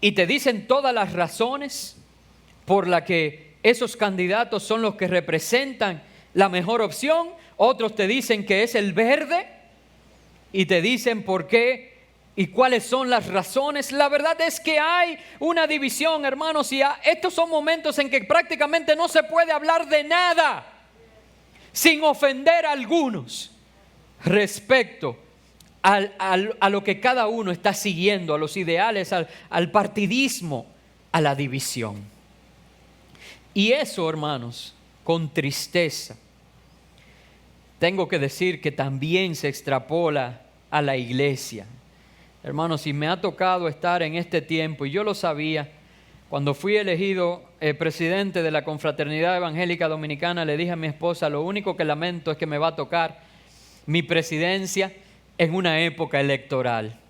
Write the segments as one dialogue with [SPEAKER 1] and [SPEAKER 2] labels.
[SPEAKER 1] y te dicen todas las razones por las que esos candidatos son los que representan la mejor opción. Otros te dicen que es el verde y te dicen por qué y cuáles son las razones. La verdad es que hay una división, hermanos, y estos son momentos en que prácticamente no se puede hablar de nada sin ofender a algunos respecto a lo que cada uno está siguiendo, a los ideales, al partidismo, a la división. Y eso, hermanos, con tristeza, tengo que decir que también se extrapola a la iglesia. Hermanos, y me ha tocado estar en este tiempo, y yo lo sabía, cuando fui elegido presidente de la Confraternidad Evangélica Dominicana, le dije a mi esposa, lo único que lamento es que me va a tocar mi presidencia en una época electoral.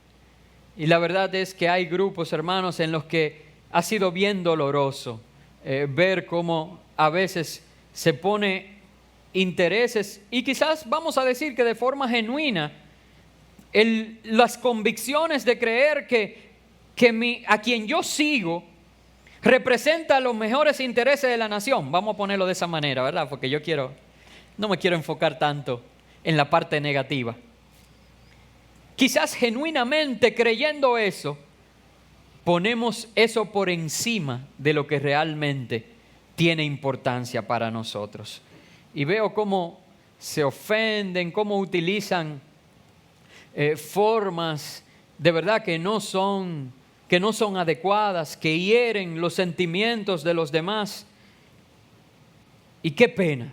[SPEAKER 1] Y la verdad es que hay grupos, hermanos, en los que ha sido bien doloroso ver cómo a veces se pone intereses, y quizás vamos a decir que de forma genuina, las convicciones de creer que a quien yo sigo representa los mejores intereses de la nación. Vamos a ponerlo de esa manera, ¿verdad? Porque no me quiero enfocar tanto en la parte negativa. Quizás genuinamente creyendo eso, ponemos eso por encima de lo que realmente tiene importancia para nosotros. Y veo cómo se ofenden, cómo utilizan formas de verdad que no son adecuadas, que hieren los sentimientos de los demás. Y qué pena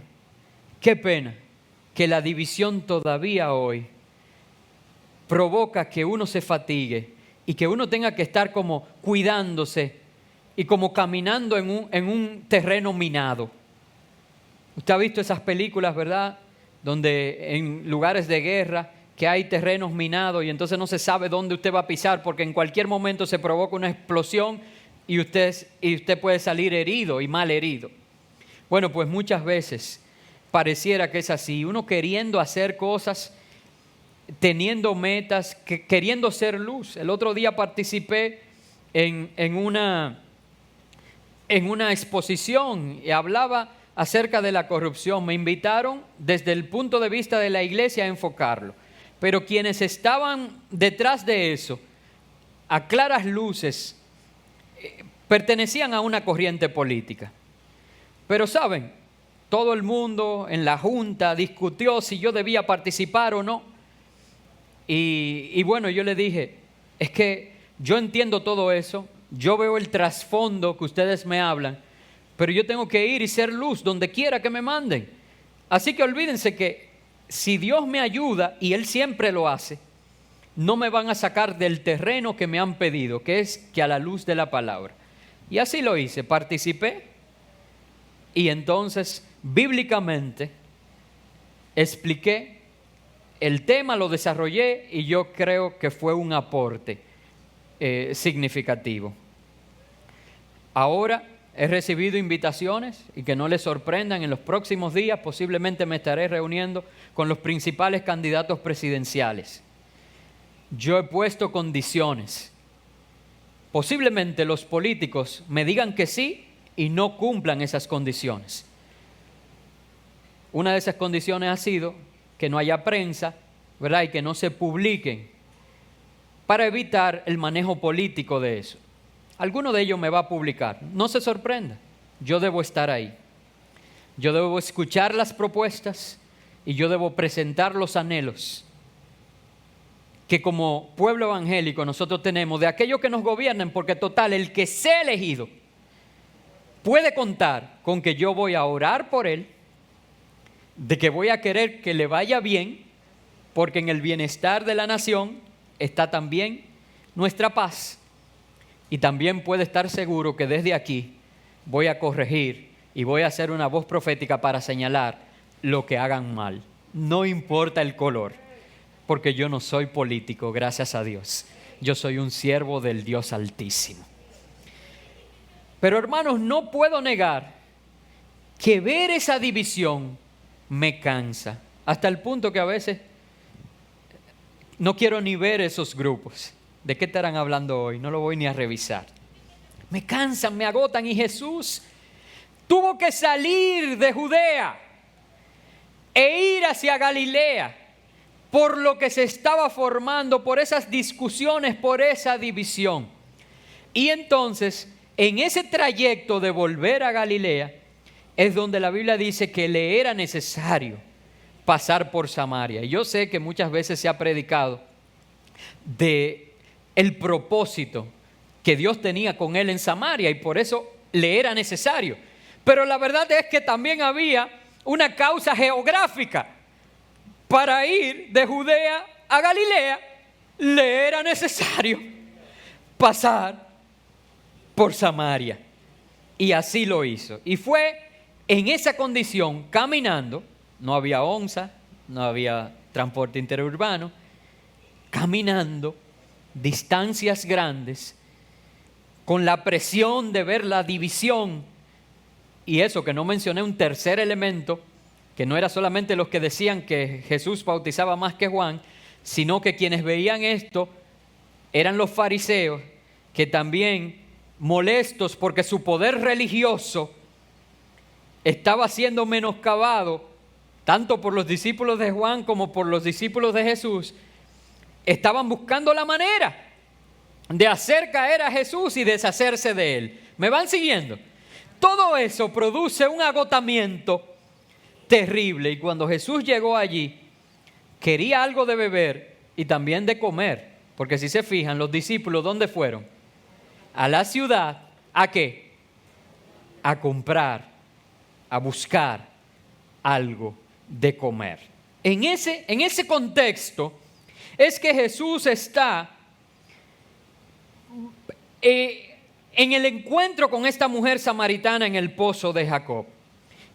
[SPEAKER 1] que la división todavía hoy provoca que uno se fatigue y que uno tenga que estar como cuidándose y como caminando en un terreno minado. Usted ha visto esas películas, ¿verdad? Donde en lugares de guerra que hay terrenos minados y entonces no se sabe dónde usted va a pisar porque en cualquier momento se provoca una explosión y usted puede salir herido y mal herido. Bueno, pues muchas veces pareciera que es así. Uno queriendo hacer cosas, teniendo metas, queriendo ser luz. El otro día participé en una exposición y hablaba acerca de la corrupción. Me invitaron desde el punto de vista de la iglesia a enfocarlo. Pero quienes estaban detrás de eso, a claras luces, pertenecían a una corriente política. Pero saben, todo el mundo en la junta discutió si yo debía participar o no. Y bueno, yo le dije, es que yo entiendo todo eso, yo veo el trasfondo que ustedes me hablan, pero yo tengo que ir y ser luz donde quiera que me manden. Así que olvídense que si Dios me ayuda, y Él siempre lo hace, no me van a sacar del terreno que me han pedido, que es que a la luz de la palabra. Y así lo hice, participé, y entonces bíblicamente expliqué el tema, lo desarrollé, y yo creo que fue un aporte significativo. Ahora he recibido invitaciones y que no les sorprendan, en los próximos días posiblemente me estaré reuniendo con los principales candidatos presidenciales. Yo he puesto condiciones. Posiblemente los políticos me digan que sí y no cumplan esas condiciones. Una de esas condiciones ha sido que no haya prensa, ¿verdad? Y que no se publiquen para evitar el manejo político de eso. Alguno de ellos me va a publicar. No se sorprenda, yo debo estar ahí. Yo debo escuchar las propuestas y yo debo presentar los anhelos que como pueblo evangélico nosotros tenemos de aquellos que nos gobiernan, porque total, el que sea elegido puede contar con que yo voy a orar por él, de que voy a querer que le vaya bien, porque en el bienestar de la nación está también nuestra paz. Y también puede estar seguro que desde aquí voy a corregir y voy a hacer una voz profética para señalar lo que hagan mal. No importa el color, porque yo no soy político, gracias a Dios. Yo soy un siervo del Dios Altísimo. Pero hermanos, no puedo negar que ver esa división me cansa, hasta el punto que a veces no quiero ni ver esos grupos. ¿De qué estarán hablando hoy? No lo voy ni a revisar. me cansan, me agotan. Y Jesús tuvo que salir de Judea e ir hacia Galilea por lo que se estaba formando, por esas discusiones, por esa división. Y entonces, en ese trayecto de volver a Galilea, es donde la Biblia dice que le era necesario pasar por Samaria. Y yo sé que muchas veces se ha predicado de el propósito que Dios tenía con él en Samaria y por eso le era necesario. Pero la verdad es que también había una causa geográfica. Para ir de Judea a Galilea, le era necesario pasar por Samaria. Y así lo hizo. Y fue en esa condición, caminando, no había onza, no había transporte interurbano, caminando distancias grandes, con la presión de ver la división. Y eso que no mencioné, un tercer elemento, que no era solamente los que decían que Jesús bautizaba más que Juan, sino que quienes veían esto eran los fariseos, que también molestos porque su poder religioso estaba siendo menoscabado, tanto por los discípulos de Juan como por los discípulos de Jesús, estaban buscando la manera de hacer caer a Jesús y deshacerse de él. ¿Me van siguiendo? Todo eso produce un agotamiento terrible. Y cuando Jesús llegó allí, quería algo de beber y también de comer. Porque si se fijan, los discípulos, ¿dónde fueron? A la ciudad. ¿A qué? A comprar, a buscar algo de comer. En ese contexto es que Jesús está en el encuentro con esta mujer samaritana en el pozo de Jacob.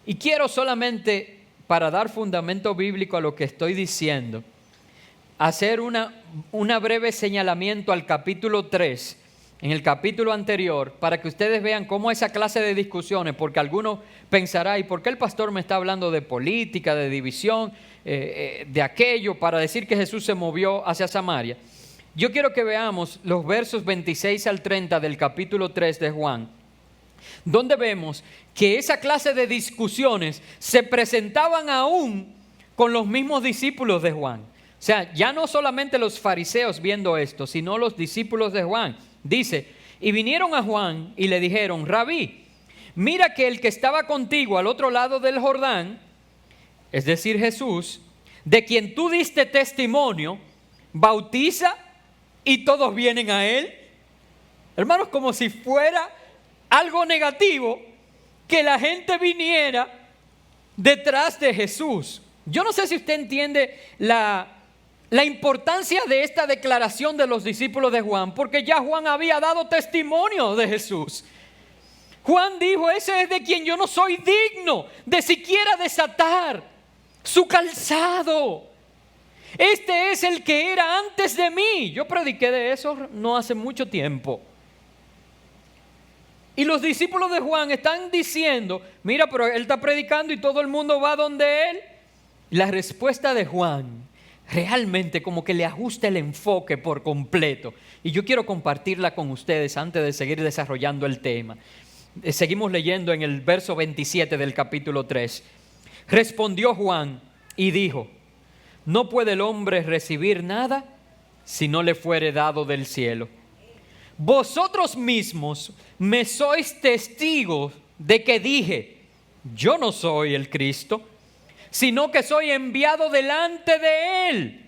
[SPEAKER 1] Y quiero solamente, para dar fundamento bíblico a lo que estoy diciendo, hacer una breve señalamiento al capítulo 3, en el capítulo anterior, para que ustedes vean cómo esa clase de discusiones, porque alguno pensará, ¿y por qué el pastor me está hablando de política, de división, de aquello, para decir que Jesús se movió hacia Samaria? Yo quiero que veamos los versos 26 al 30 del capítulo 3 de Juan, donde vemos que esa clase de discusiones se presentaban aún con los mismos discípulos de Juan. O sea, ya no solamente los fariseos viendo esto, sino los discípulos de Juan. Dice, y vinieron a Juan y le dijeron, Rabí, mira que el que estaba contigo al otro lado del Jordán, es decir, Jesús, de quien tú diste testimonio, bautiza y todos vienen a él. Hermanos, como si fuera algo negativo que la gente viniera detrás de Jesús. Yo no sé si usted entiende la importancia de esta declaración de los discípulos de Juan, porque ya Juan había dado testimonio de Jesús. Juan dijo, ese es de quien yo no soy digno de siquiera desatar su calzado. Este es el que era antes de mí. Yo prediqué de eso no hace mucho tiempo. Y los discípulos de Juan están diciendo, mira, pero él está predicando y todo el mundo va donde él. La respuesta de Juan realmente como que le ajusta el enfoque por completo. Y yo quiero compartirla con ustedes antes de seguir desarrollando el tema. Seguimos leyendo en el verso 27 del capítulo 3. Respondió Juan y dijo, no puede el hombre recibir nada si no le fuere dado del cielo. Vosotros mismos me sois testigos de que dije, yo no soy el Cristo, sino que soy enviado delante de él.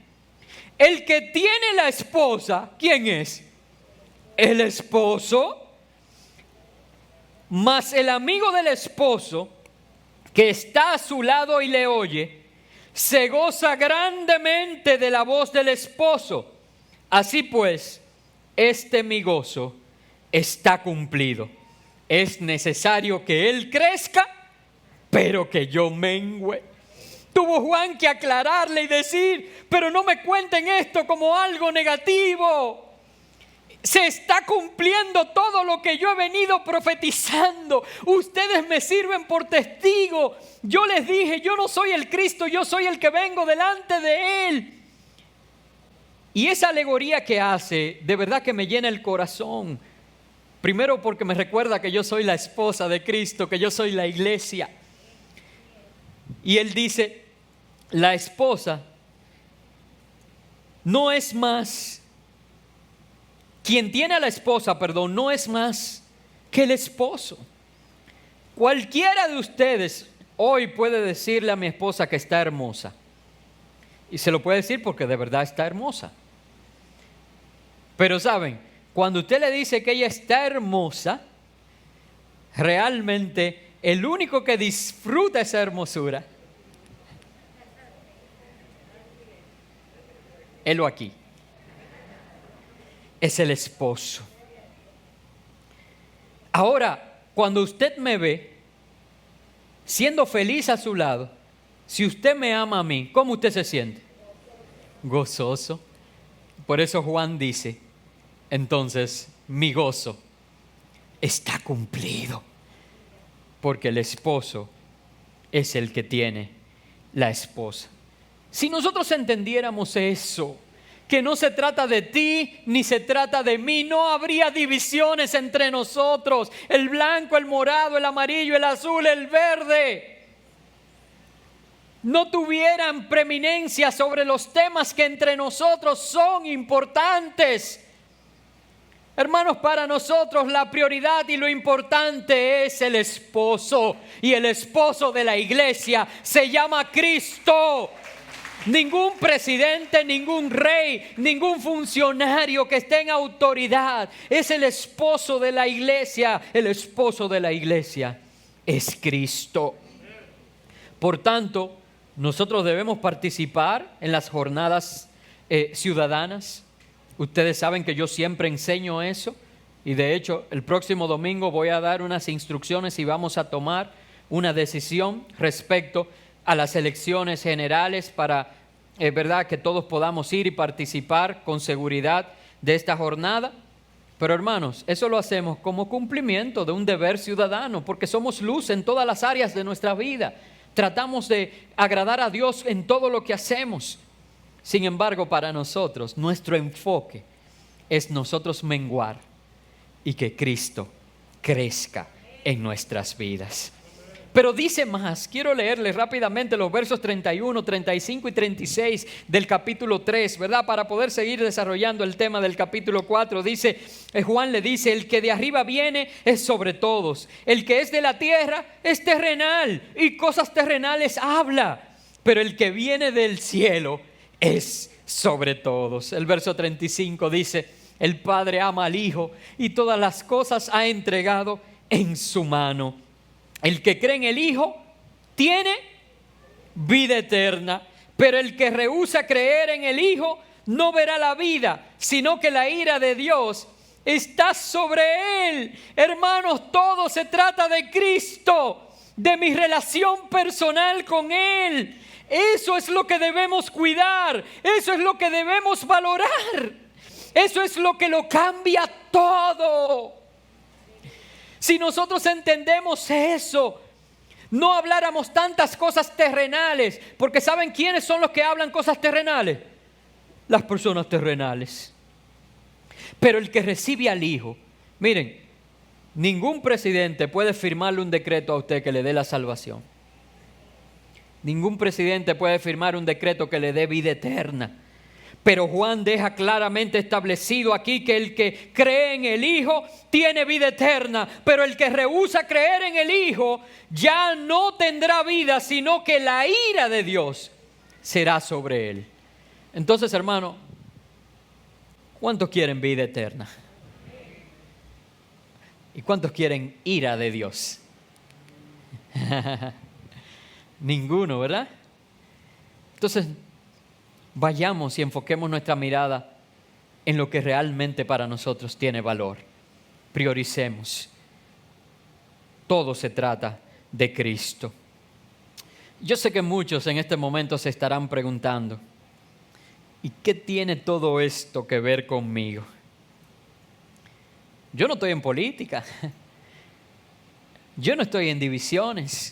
[SPEAKER 1] El que tiene la esposa, ¿quién es? El esposo. Mas el amigo del esposo, que está a su lado y le oye, se goza grandemente de la voz del esposo. Así pues, este mi gozo está cumplido. Es necesario que él crezca, pero que yo mengüe. Tuvo Juan que aclararle y decir, pero no me cuenten esto como algo negativo. Se está cumpliendo todo lo que yo he venido profetizando. Ustedes me sirven por testigo. Yo les dije, yo no soy el Cristo, yo soy el que vengo delante de él. Y esa alegoría que hace, de verdad que me llena el corazón. Primero porque me recuerda que yo soy la esposa de Cristo, que yo soy la iglesia. Y él dice, la esposa no es más, quien tiene a la esposa, perdón, no es más que el esposo. Cualquiera de ustedes hoy puede decirle a mi esposa que está hermosa. Y se lo puede decir porque de verdad está hermosa. Pero saben, cuando usted le dice que ella está hermosa, realmente el único que disfruta esa hermosura, helo aquí, es el esposo. Ahora, cuando usted me ve siendo feliz a su lado, si usted me ama a mí, ¿cómo usted se siente? Gozoso. Por eso Juan dice, entonces mi gozo está cumplido, porque el esposo es el que tiene la esposa. Si nosotros entendiéramos eso, que no se trata de ti ni se trata de mí, no habría divisiones entre nosotros, el blanco, el morado, el amarillo, el azul, el verde, no tuvieran preeminencia sobre los temas que entre nosotros son importantes. Hermanos, para nosotros la prioridad y lo importante es el esposo, y el esposo de la iglesia se llama Cristo. Ningún presidente, ningún rey, ningún funcionario que esté en autoridad es el esposo de la iglesia. El esposo de la iglesia es Cristo. Por tanto, nosotros debemos participar en las jornadas ciudadanas. Ustedes saben que yo siempre enseño eso, y de hecho el próximo domingo voy a dar unas instrucciones y vamos a tomar una decisión respecto a las elecciones generales para, verdad, que todos podamos ir y participar con seguridad de esta jornada. Pero hermanos, eso lo hacemos como cumplimiento de un deber ciudadano, porque somos luz en todas las áreas de nuestra vida. Tratamos de agradar a Dios en todo lo que hacemos. Sin embargo, para nosotros, nuestro enfoque es nosotros menguar y que Cristo crezca en nuestras vidas. Pero dice más, quiero leerles rápidamente los versos 31, 35 y 36 del capítulo 3, ¿verdad? Para poder seguir desarrollando el tema del capítulo 4. Dice, Juan le dice, el que de arriba viene es sobre todos. El que es de la tierra es terrenal y cosas terrenales habla. Pero el que viene del cielo es sobre todos. El verso 35 dice, el Padre ama al Hijo y todas las cosas ha entregado en su mano. El que cree en el Hijo tiene vida eterna, pero el que rehúsa creer en el Hijo no verá la vida, sino que la ira de Dios está sobre él. Hermanos, todo se trata de Cristo, de mi relación personal con Él. Eso es lo que debemos cuidar, eso es lo que debemos valorar, eso es lo que lo cambia todo. Si nosotros entendemos eso, no habláramos tantas cosas terrenales, porque ¿saben quiénes son los que hablan cosas terrenales? Las personas terrenales. Pero el que recibe al Hijo, miren, ningún presidente puede firmarle un decreto a usted que le dé la salvación. Ningún presidente puede firmar un decreto que le dé vida eterna. Pero Juan deja claramente establecido aquí que el que cree en el Hijo tiene vida eterna. Pero el que rehúsa creer en el Hijo ya no tendrá vida, sino que la ira de Dios será sobre él. Entonces, hermano, ¿cuántos quieren vida eterna? ¿Y cuántos quieren ira de Dios? Ninguno, ¿verdad? Entonces, vayamos y enfoquemos nuestra mirada en lo que realmente para nosotros tiene valor. Prioricemos. Todo se trata de Cristo. Yo sé que muchos en este momento se estarán preguntando, ¿y qué tiene todo esto que ver conmigo? Yo no estoy en política. Yo no estoy en divisiones.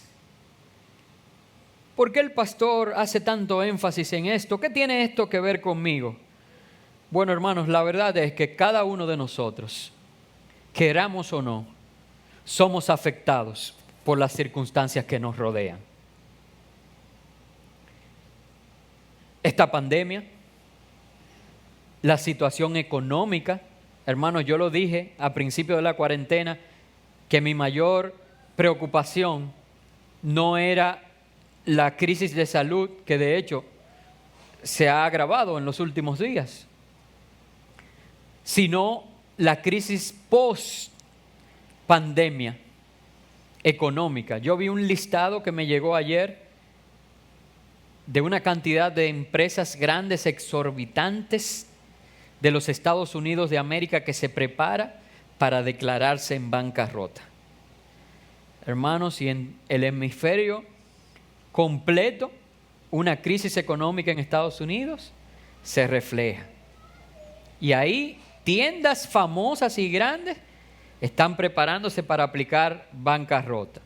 [SPEAKER 1] ¿Por qué el pastor hace tanto énfasis en esto? ¿Qué tiene esto que ver conmigo? Bueno, hermanos, la verdad es que cada uno de nosotros queramos o no, somos afectados por las circunstancias que nos rodean. Esta pandemia, la situación económica, hermanos, yo lo dije a principio de la cuarentena, que mi mayor preocupación no era la crisis de salud, que de hecho se ha agravado en los últimos días, sino la crisis post-pandemia económica. Yo vi un listado que me llegó ayer de una cantidad de empresas grandes, exorbitantes de los Estados Unidos de América que se prepara para declararse en bancarrota. Hermanos, y en el hemisferio completo, una crisis económica en Estados Unidos se refleja. Y ahí tiendas famosas y grandes están preparándose para aplicar bancarrota.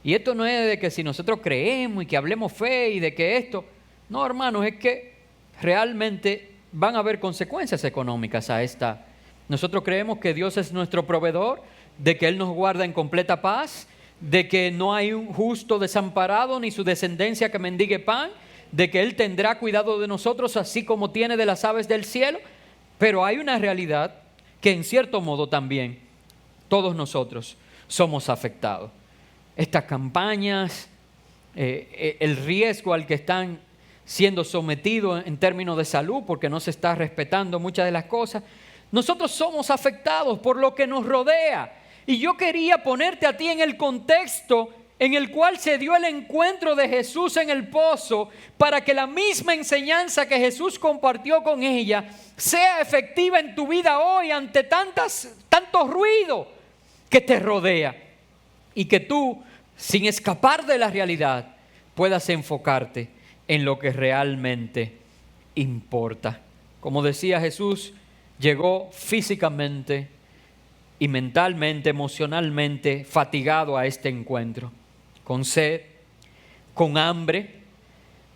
[SPEAKER 1] Y esto no es de que si nosotros creemos y que hablemos fe y de que esto... No, hermanos, es que realmente van a haber consecuencias económicas a esta. Nosotros creemos que Dios es nuestro proveedor, de que Él nos guarda en completa paz, de que no hay un justo desamparado ni su descendencia que mendigue pan, de que Él tendrá cuidado de nosotros así como tiene de las aves del cielo. Pero hay una realidad que en cierto modo también todos nosotros somos afectados. Estas campañas, el riesgo al que están siendo sometidos en términos de salud porque no se está respetando muchas de las cosas. Nosotros somos afectados por lo que nos rodea. Y yo quería ponerte a ti en el contexto en el cual se dio el encuentro de Jesús en el pozo, para que la misma enseñanza que Jesús compartió con ella sea efectiva en tu vida hoy ante tanto ruido que te rodea. Y que tú, sin escapar de la realidad, puedas enfocarte en lo que realmente importa. Como decía Jesús, llegó físicamente y mentalmente, emocionalmente fatigado a este encuentro, con sed, con hambre,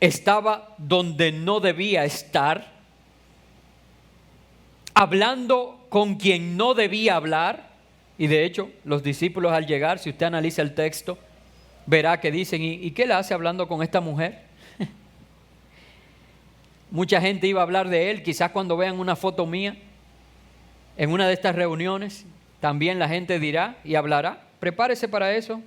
[SPEAKER 1] estaba donde no debía estar, hablando con quien no debía hablar. Y de hecho, los discípulos al llegar, si usted analiza el texto, verá que dicen, ¿y qué le hace hablando con esta mujer? Mucha gente iba a hablar de él, quizás cuando vean una foto mía en una de estas reuniones, también la gente dirá y hablará. Prepárese para eso.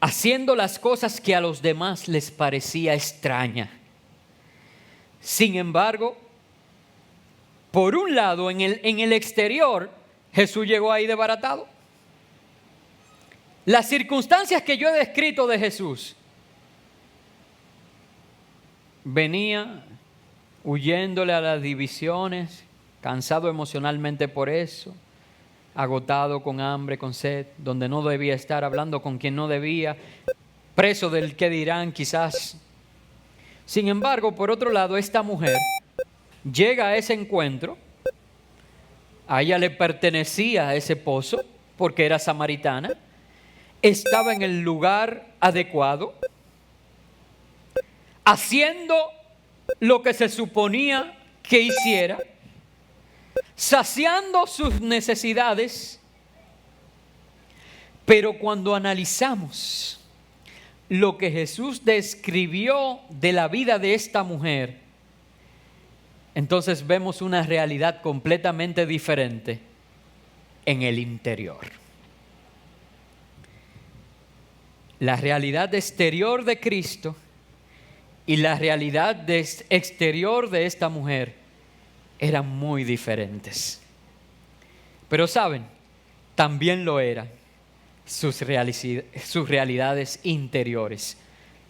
[SPEAKER 1] Haciendo las cosas que a los demás les parecía extraña. Sin embargo, por un lado, en el exterior, Jesús llegó ahí desbaratado. Las circunstancias que yo he descrito de Jesús, venía huyéndole a las divisiones, cansado emocionalmente por eso, agotado, con hambre, con sed, donde no debía estar, hablando con quien no debía, preso del qué dirán quizás. Sin embargo, por otro lado, esta mujer llega a ese encuentro. A ella le pertenecía a ese pozo porque era samaritana, estaba en el lugar adecuado, haciendo lo que se suponía que hiciera, saciando sus necesidades. Pero cuando analizamos lo que Jesús describió de la vida de esta mujer, entonces vemos una realidad completamente diferente en el interior. La realidad exterior de Cristo y la realidad exterior de esta mujer eran muy diferentes. Pero saben, también lo eran sus realidades interiores,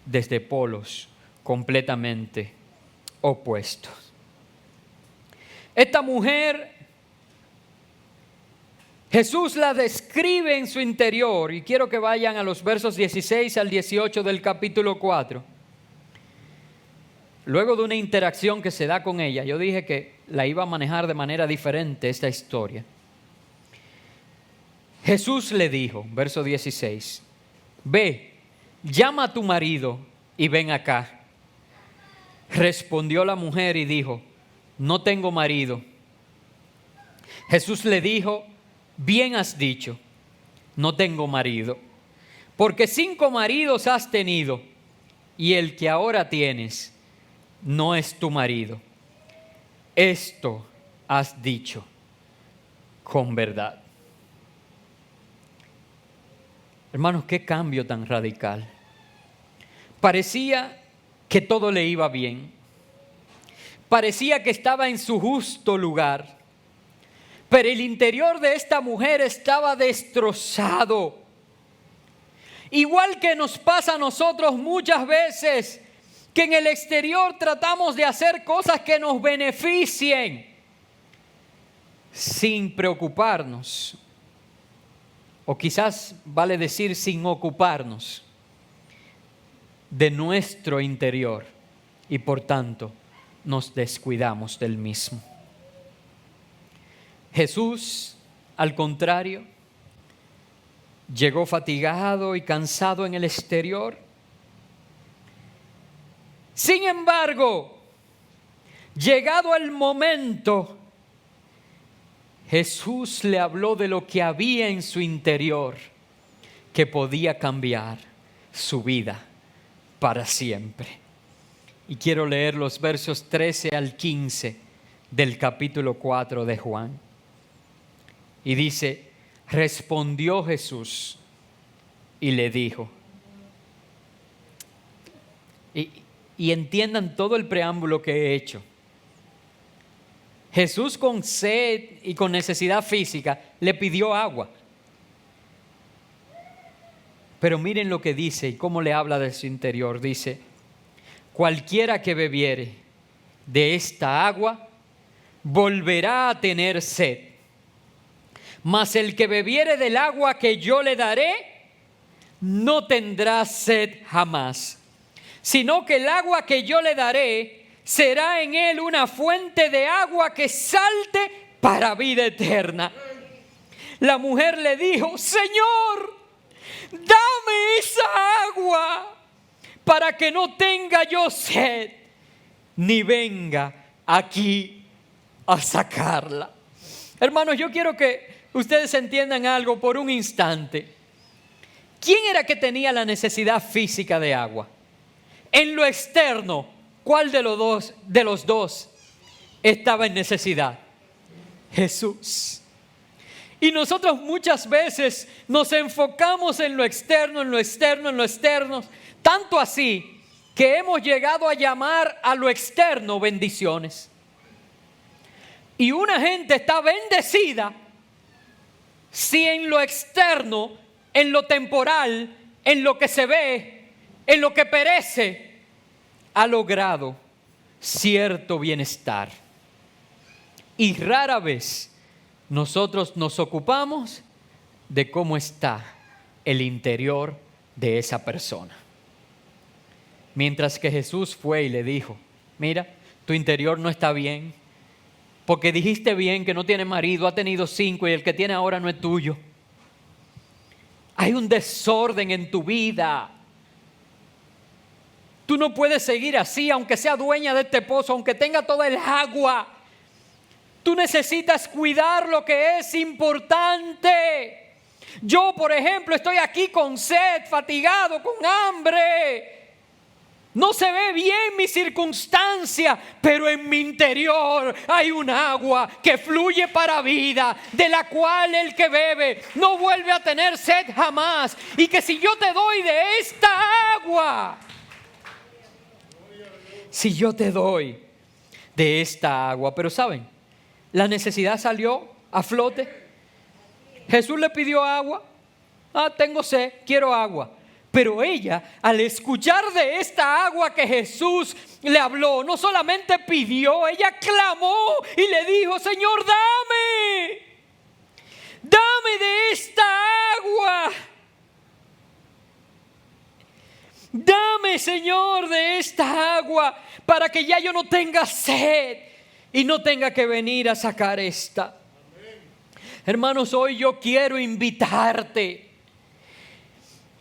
[SPEAKER 1] desde polos completamente opuestos. Esta mujer, Jesús la describe en su interior, y quiero que vayan a los versos 16 al 18 del capítulo 4. Luego de una interacción que se da con ella, yo dije que la iba a manejar de manera diferente esta historia. Jesús le dijo, verso 16, ve, llama a tu marido y ven acá. Respondió la mujer y dijo, no tengo marido. Jesús le dijo: bien has dicho, no tengo marido, porque 5 maridos has tenido, y el que ahora tienes no es tu marido. Esto has dicho con verdad. Hermanos, qué cambio tan radical. Parecía que todo le iba bien. Parecía que estaba en su justo lugar. Pero el interior de esta mujer estaba destrozado. Igual que nos pasa a nosotros muchas veces, que en el exterior tratamos de hacer cosas que nos beneficien, sin preocuparnos, o quizás vale decir sin ocuparnos de nuestro interior, y por tanto nos descuidamos del mismo. Jesús, al contrario, llegó fatigado y cansado en el exterior. Sin embargo, llegado el momento, Jesús le habló de lo que había en su interior, que podía cambiar su vida para siempre. Y quiero leer los versos 13 al 15 del capítulo 4 de Juan. Y dice: respondió Jesús y le dijo, y entiendan todo el preámbulo que he hecho. Jesús, con sed y con necesidad física, le pidió agua. Pero miren lo que dice y cómo le habla de su interior. Dice: cualquiera que bebiere de esta agua volverá a tener sed. Mas el que bebiere del agua que yo le daré, no tendrá sed jamás, sino que el agua que yo le daré será en él una fuente de agua que salte para vida eterna. La mujer le dijo: Señor, dame esa agua para que no tenga yo sed, ni venga aquí a sacarla. Hermanos, yo quiero que ustedes entiendan algo por un instante. ¿Quién era que tenía la necesidad física de agua? En lo externo, ¿cuál de los dos estaba en necesidad? Jesús. Y nosotros muchas veces nos enfocamos en lo externo, tanto así que hemos llegado a llamar a lo externo bendiciones. Y una gente está bendecida si en lo externo, en lo temporal, en lo que se ve, en lo que perece, ha logrado cierto bienestar. Y rara vez nosotros nos ocupamos de cómo está el interior de esa persona. Mientras que Jesús fue y le dijo: mira, tu interior no está bien, porque dijiste bien que no tiene marido, ha tenido 5 y el que tiene ahora no es tuyo. Hay un desorden en tu vida. Tú no puedes seguir así, aunque sea dueña de este pozo, aunque tenga toda el agua. Tú necesitas cuidar lo que es importante. Yo, por ejemplo, estoy aquí con sed, fatigado, con hambre. No se ve bien mi circunstancia, pero en mi interior hay un agua que fluye para vida, de la cual el que bebe no vuelve a tener sed jamás. Y que si yo te doy de esta agua, pero ¿saben? La necesidad salió a flote. Jesús le pidió agua. Tengo sed, quiero agua. Pero ella, al escuchar de esta agua que Jesús le habló, no solamente pidió, ella clamó y le dijo: Señor, dame de esta agua. Dame, Señor, de esta agua para que ya yo no tenga sed y no tenga que venir a sacar esta. Hermanos, hoy yo quiero invitarte.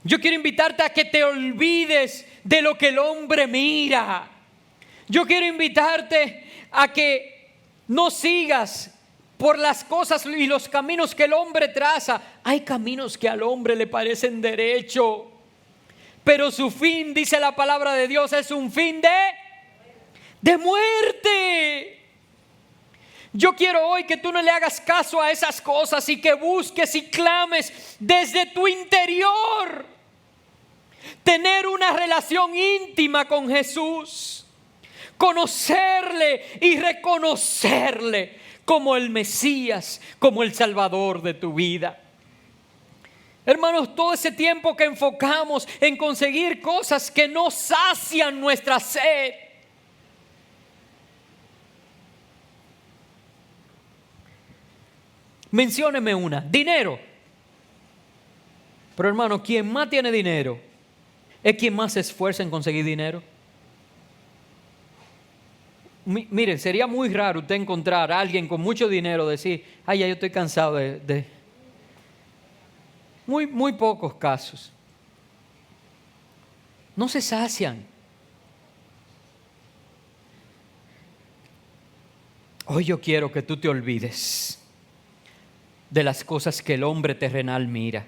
[SPEAKER 1] Yo quiero invitarte a que te olvides de lo que el hombre mira. Yo quiero invitarte a que no sigas por las cosas y los caminos que el hombre traza. Hay caminos que al hombre le parecen derecho, pero su fin, dice la palabra de Dios, es un fin de muerte. Yo quiero hoy que tú no le hagas caso a esas cosas y que busques y clames desde tu interior tener una relación íntima con Jesús, conocerle y reconocerle como el Mesías, como el Salvador de tu vida. Hermanos, todo ese tiempo que enfocamos en conseguir cosas que no sacian nuestra sed, mencióneme una: dinero. Pero hermano, quien más tiene dinero es quien más se esfuerza en conseguir dinero. Miren, sería muy raro usted encontrar a alguien con mucho dinero decir: ay, ya yo estoy cansado de... Muy pocos casos. No se sacian. Hoy yo quiero que tú te olvides de las cosas que el hombre terrenal mira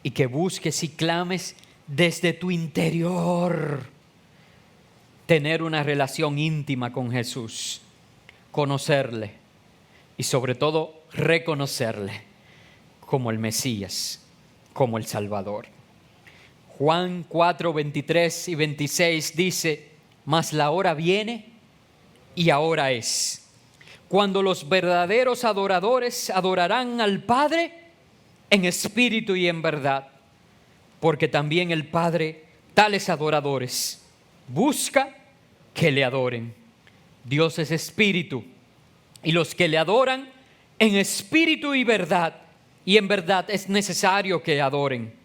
[SPEAKER 1] y que busques y clames desde tu interior tener una relación íntima con Jesús, conocerle y sobre todo reconocerle como el Mesías, como el Salvador. Juan 4, 23 y 26 dice: mas la hora viene y ahora es, cuando los verdaderos adoradores adorarán al Padre en espíritu y en verdad, porque también el Padre tales adoradores busca que le adoren. Dios es espíritu, y los que le adoran en espíritu y verdad, y en verdad es necesario que adoren.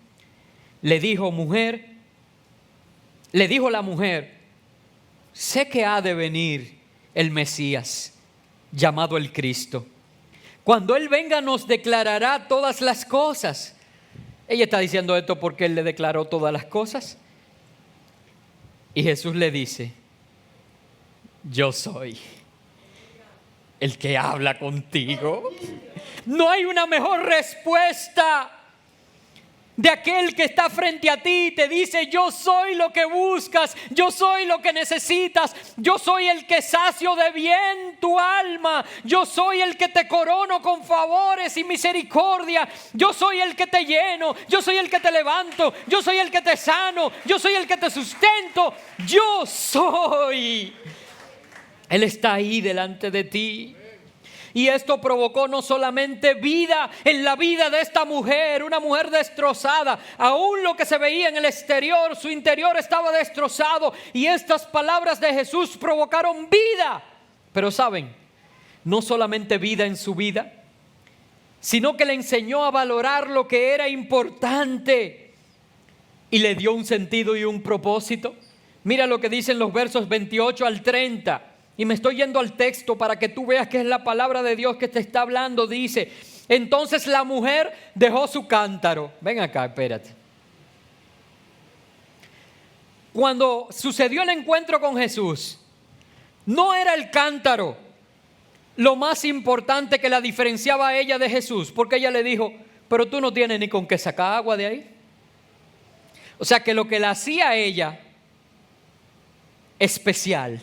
[SPEAKER 1] Le dijo la mujer: sé que ha de venir el Mesías, llamado el Cristo. Cuando Él venga nos declarará todas las cosas. Ella está diciendo esto porque Él le declaró todas las cosas. Y Jesús le dice: yo soy el que habla contigo. No hay una mejor respuesta de aquel que está frente a ti y te dice: yo soy lo que buscas, yo soy lo que necesitas, yo soy el que sacio de bien tu alma, yo soy el que te corono con favores y misericordia, yo soy el que te lleno, yo soy el que te levanto, yo soy el que te sano, yo soy el que te sustento, yo soy. Él está ahí delante de ti. Y esto provocó no solamente vida en la vida de esta mujer, una mujer destrozada. Aún lo que se veía en el exterior, su interior estaba destrozado. Y estas palabras de Jesús provocaron vida. Pero saben, no solamente vida en su vida, sino que le enseñó a valorar lo que era importante y le dio un sentido y un propósito. Mira lo que dicen los versos 28 al 30. Y me estoy yendo al texto para que tú veas que es la palabra de Dios que te está hablando. Dice: entonces la mujer dejó su cántaro. Ven acá, espérate. Cuando sucedió el encuentro con Jesús, no era el cántaro lo más importante que la diferenciaba a ella de Jesús, porque ella le dijo: pero tú no tienes ni con qué sacar agua de ahí. O sea que lo que la hacía a ella especial,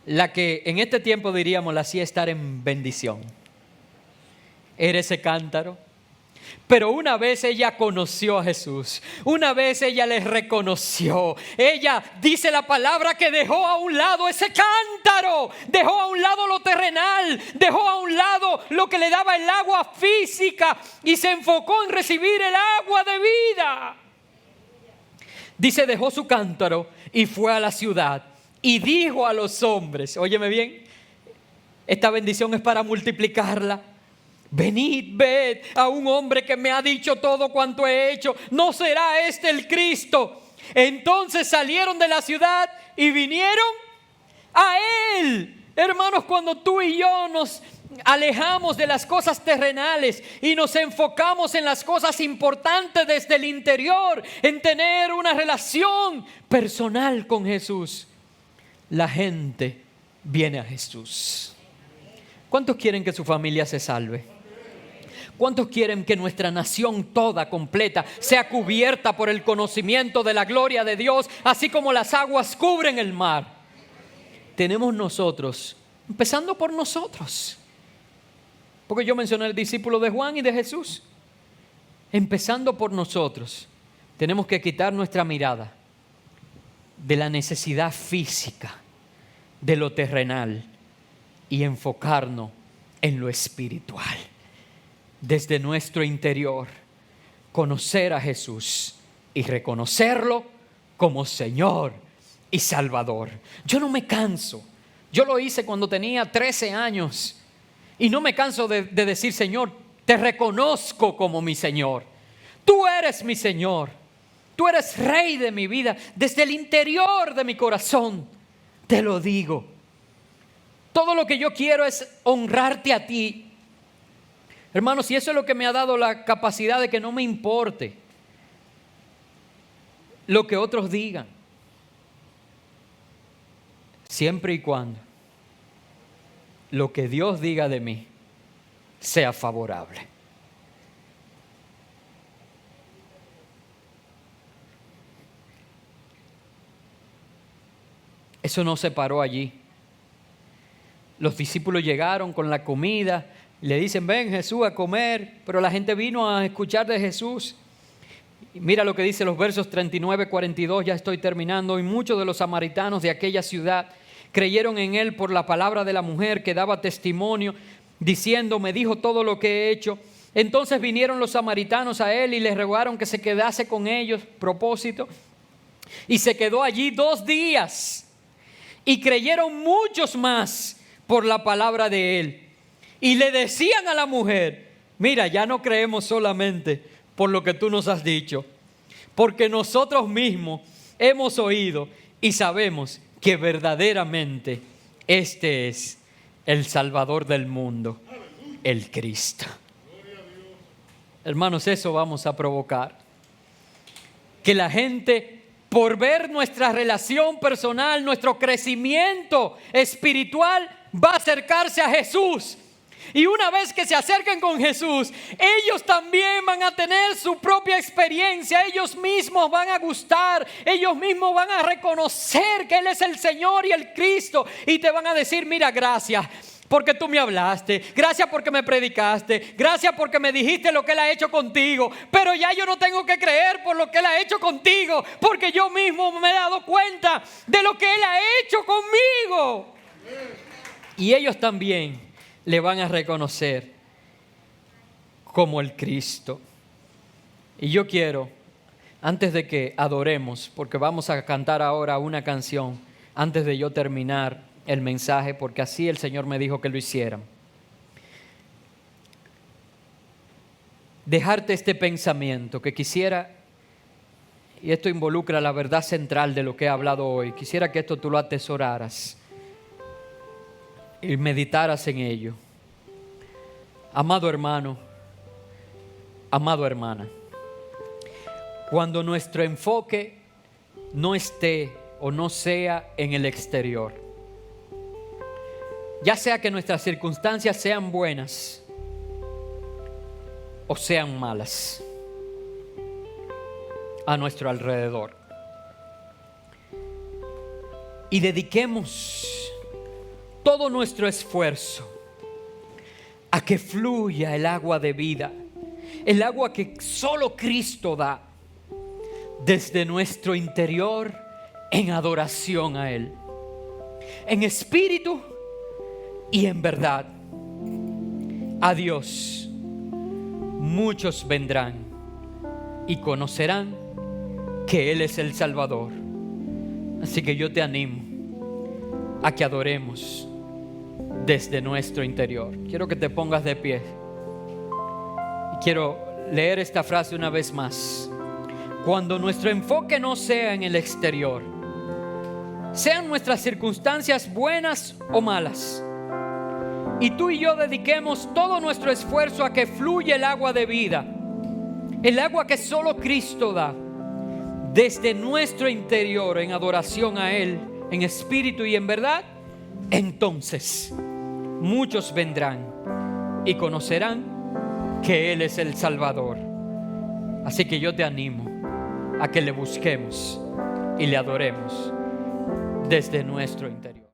[SPEAKER 1] la que en este tiempo diríamos la hacía estar en bendición, era ese cántaro. Pero una vez ella conoció a Jesús, una vez ella le reconoció, ella dice la palabra que dejó a un lado ese cántaro, dejó a un lado lo terrenal, dejó a un lado lo que le daba el agua física y se enfocó en recibir el agua de vida. Dice: dejó su cántaro y fue a la ciudad y dijo a los hombres, óyeme bien, esta bendición es para multiplicarla: venid, ved a un hombre que me ha dicho todo cuanto he hecho. ¿No será este el Cristo? Entonces salieron de la ciudad y vinieron a Él. Hermanos, cuando tú y yo nos alejamos de las cosas terrenales y nos enfocamos en las cosas importantes desde el interior, en tener una relación personal con Jesús, la gente viene a Jesús. ¿Cuántos quieren que su familia se salve? ¿Cuántos quieren que nuestra nación toda completa sea cubierta por el conocimiento de la gloria de Dios, así como las aguas cubren el mar? Tenemos nosotros, empezando por nosotros, porque yo mencioné el discípulo de Juan y de Jesús. Empezando por nosotros, tenemos que quitar nuestra mirada de la necesidad física, de lo terrenal, y enfocarnos en lo espiritual. Desde nuestro interior, conocer a Jesús y reconocerlo como Señor y Salvador. Yo no me canso. Yo lo hice cuando tenía 13 años y no me canso de decir: Señor, te reconozco como mi Señor. Tú eres mi Señor. Tú eres Rey de mi vida. Desde el interior de mi corazón te lo digo. Todo lo que yo quiero es honrarte a ti. Hermanos, y eso es lo que me ha dado la capacidad de que no me importe lo que otros digan, siempre y cuando lo que Dios diga de mí sea favorable. Eso no se paró allí. Los discípulos llegaron con la comida. Le dicen: ven Jesús a comer, pero la gente vino a escuchar de Jesús. Y mira lo que dice los versos 39, 42, ya estoy terminando. Y muchos de los samaritanos de aquella ciudad creyeron en él por la palabra de la mujer que daba testimonio, diciendo: me dijo todo lo que he hecho. Entonces vinieron los samaritanos a él y le rogaron que se quedase con ellos, propósito. Y se quedó allí 2 días. Y creyeron muchos más por la palabra de él. Y le decían a la mujer: mira, ya no creemos solamente por lo que tú nos has dicho, porque nosotros mismos hemos oído y sabemos que verdaderamente este es el Salvador del mundo, el Cristo. Hermanos, eso vamos a provocar. Que la gente, por ver nuestra relación personal, nuestro crecimiento espiritual, va a acercarse a Jesús. Y una vez que se acerquen con Jesús, ellos también van a tener su propia experiencia. Ellos mismos van a gustar. Ellos mismos van a reconocer que Él es el Señor y el Cristo. Y te van a decir: mira, gracias porque tú me hablaste. Gracias porque me predicaste. Gracias porque me dijiste lo que Él ha hecho contigo. Pero ya yo no tengo que creer por lo que Él ha hecho contigo, porque yo mismo me he dado cuenta de lo que Él ha hecho conmigo. Y ellos también le van a reconocer como el Cristo. Y yo quiero, antes de que adoremos, porque vamos a cantar ahora una canción, antes de yo terminar el mensaje, porque así el Señor me dijo que lo hicieran, dejarte este pensamiento que quisiera, y esto involucra la verdad central de lo que he hablado hoy. Quisiera que esto tú lo atesoraras y meditaras en ello. Amado hermano, amado hermana, cuando nuestro enfoque no esté o no sea en el exterior, ya sea que nuestras circunstancias sean buenas o sean malas a nuestro alrededor, y dediquemos todo nuestro esfuerzo a que fluya el agua de vida, el agua que solo Cristo da, desde nuestro interior, en adoración a Él, en espíritu y en verdad. A Dios muchos vendrán y conocerán que Él es el Salvador. Así que yo te animo a que adoremos desde nuestro interior. Quiero que te pongas de pie y quiero leer esta frase una vez más. Cuando nuestro enfoque no sea en el exterior, sean nuestras circunstancias buenas o malas, y tú y yo dediquemos todo nuestro esfuerzo a que fluya el agua de vida, el agua que solo Cristo da, desde nuestro interior, en adoración a Él, en espíritu y en verdad, entonces muchos vendrán y conocerán que Él es el Salvador. Así que yo te animo a que le busquemos y le adoremos desde nuestro interior.